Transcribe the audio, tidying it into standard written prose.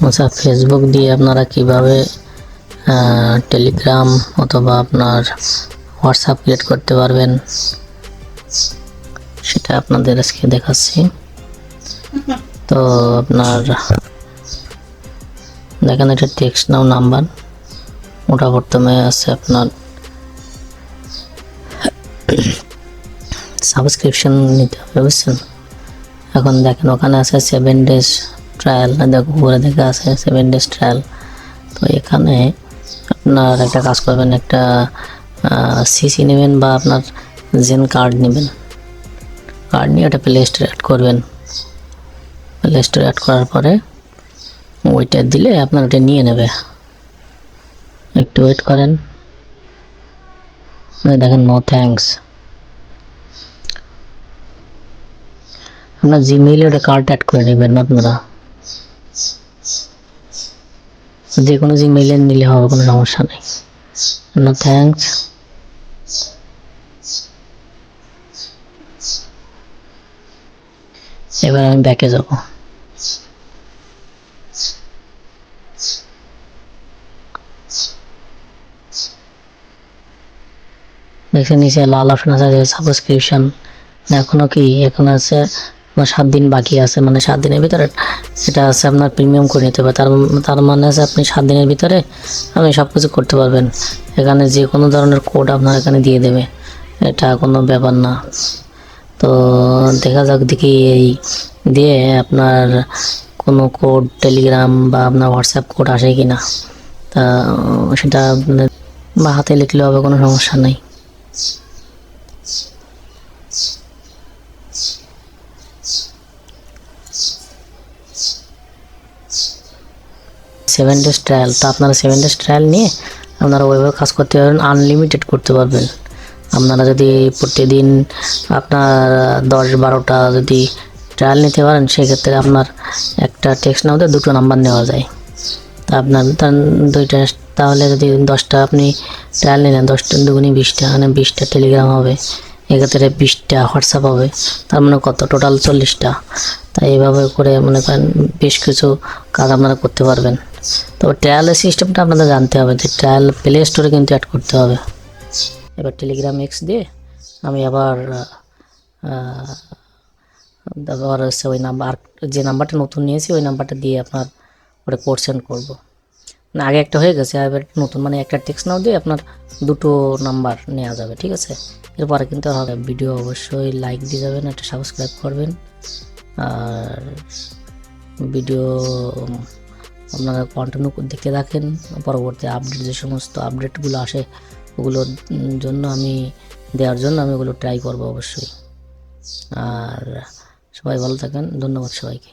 আচ্ছা, ফেসবুক দিয়ে আপনারা কিভাবে টেলিগ্রাম অথবা আপনার হোয়াটসঅ্যাপ ক্রিয়েট করতে পারবেন সেটা আপনাদের আজকে দেখাচ্ছি। তো আপনার দেখেন এটা টেক্সট নাও নাম্বার, ওটা প্রথমে আছে আপনার সাবস্ক্রিপশন নিতে হবে, বুঝছেন। এখন দেখেন ওখানে আছে 7 days ট্রায়াল, দেখো উপরে দেখে আছে 7 days ট্রায়াল। তো এখানে আপনার একটা কাজ করবেন, একটা সিসি নেবেন বা আপনার জেন কার্ড নেবেন, কার্ড নিয়ে ওটা প্লে স্টোরে অ্যাড করবেন। প্লে স্টোরে অ্যাড করার পরে ওইটা দিলে আপনার ওটা নিয়ে নেবে। একটু ওয়েট করেন, দেখেন নো থ্যাঙ্কস। আপনার জিমেইলে ওটা কার্ড অ্যাড করে নেবেন, আপনারা যে কোনো জিমেইলে নিলে হবে, কোনো সমস্যা নেই। No thanks. এবার আমি ব্যাকে যাব। দেখছেন নিচে লাল অপশন আছে সাবস্ক্রিপশন, এখনো কি এখন আছে 7 দিন বাকি আছে, মানে 7 দিনের ভিতরে এটা আছে আপনার প্রিমিয়াম করে নিতে হবে। তার মানে আছে আপনি 7 দিনের ভিতরে আপনি সব কিছু করতে পারবেন। এখানে যে কোনো ধরনের কোড আপনার এখানে দিয়ে দেবে, এটা কোনো ব্যাপার না। তো দেখা যাক দেখি এই দিয়ে আপনার কোনো কোড টেলিগ্রাম বা আপনার হোয়াটসঅ্যাপ কোড আসে কি না। তা সেটা বা হাতে লিখলে হবে, কোনো সমস্যা নেই। সেভেন ডেজ ট্রায়াল, তো আপনারা 7 days ট্রায়াল নিয়ে আপনারা ওইভাবে কাজ করতে পারবেন, আনলিমিটেড করতে পারবেন। আপনারা যদি প্রতিদিন আপনার 10-12টা যদি ট্রায়াল নিতে পারেন, সেক্ষেত্রে আপনার একটা টেক্সট নাম্বারে 2টো নাম্বার নেওয়া যায়। তা আপনার 2টা, তাহলে যদি 10টা আপনি ট্রায়াল নিলেন, 10টা 2 × 20টা, মানে 20টা টেলিগ্রাম হবে, এক্ষেত্রে 20টা হোয়াটসঅ্যাপ হবে, তার মানে কত টোটাল 40টা। তাই এইভাবে করে মনে করেন বেশ কিছু কাজ আপনারা করতে পারবেন। তবে ট্রায়ালের সিস্টেমটা আপনাদের জানতে হবে, যে ট্রায়াল প্লে স্টোরে কিন্তু অ্যাড করতে হবে। এবার টেলিগ্রাম এক্স দিয়ে আমি আবার হচ্ছে ওই নাম্বার, যে নাম্বারটা নতুন নিয়েছি ওই নাম্বারটা দিয়ে আপনার ওটা কোড সেন্ড করবো। না আগে একটা হয়ে গেছে, এবার নতুন মানে একটা টেক্সট নাও দিয়ে আপনার 2টো নাম্বার নেওয়া যাবে, ঠিক আছে। এরপরে কিন্তু হবে ভিডিও অবশ্যই লাইক দিয়ে যাবেন, একটা সাবস্ক্রাইব করবেন, আর ভিডিও আপনারা কন্টিনিউ দেখতে থাকেন। পরবর্তী আপডেট যে সমস্ত আপডেটগুলো আসে ওগুলোর জন্য দেওয়ার জন্য আমি ওগুলো ট্রাই করবো অবশ্যই। আর সবাই ভালো থাকেন, ধন্যবাদ সবাইকে।